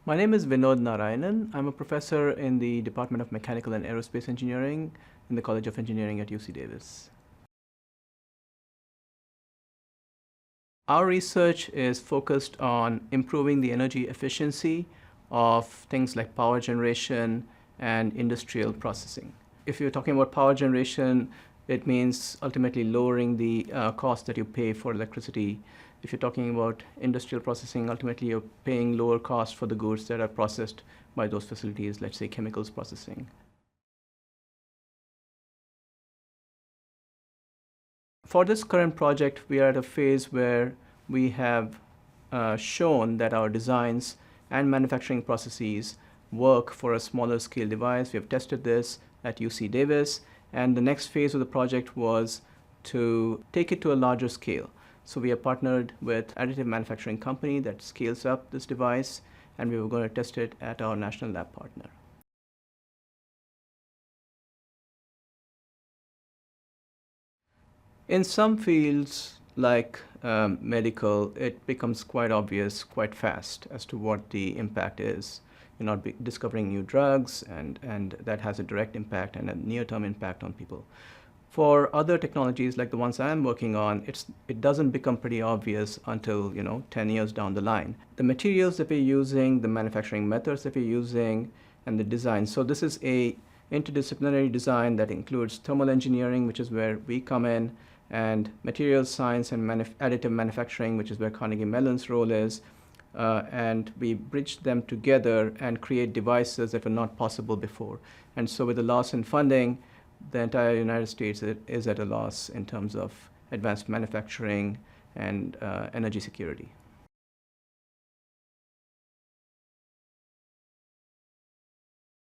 My name is Vinod Narayanan. I'm a professor in the Department of Mechanical and Aerospace Engineering in the College of Engineering at UC Davis. Our research is focused on improving the energy efficiency of things like power generation and industrial processing. If you're talking about power generation, it means ultimately lowering the cost that you pay for electricity. If you're talking about industrial processing, ultimately you're paying lower cost for the goods that are processed by those facilities, let's say chemicals processing. For this current project, we are at a phase where we have shown that our designs and manufacturing processes work for a smaller scale device. We have tested this at UC Davis, and the next phase of the project was to take it to a larger scale. So we have partnered with additive manufacturing company that scales up this device, and we were going to test it at our national lab partner. In some fields, like medical, it becomes quite obvious quite fast as to what the impact is. You're not discovering new drugs, and that has a direct impact and a near-term impact on people. For other technologies like the ones I'm working on, it doesn't become pretty obvious until 10 years down the line. The materials that we're using, the manufacturing methods that we're using, and the design. So this is a interdisciplinary design that includes thermal engineering, which is where we come in, and materials science and additive manufacturing, which is where Carnegie Mellon's role is. And we bridge them together and create devices that were not possible before. And so with the loss in funding, the entire United States is at a loss in terms of advanced manufacturing and energy security.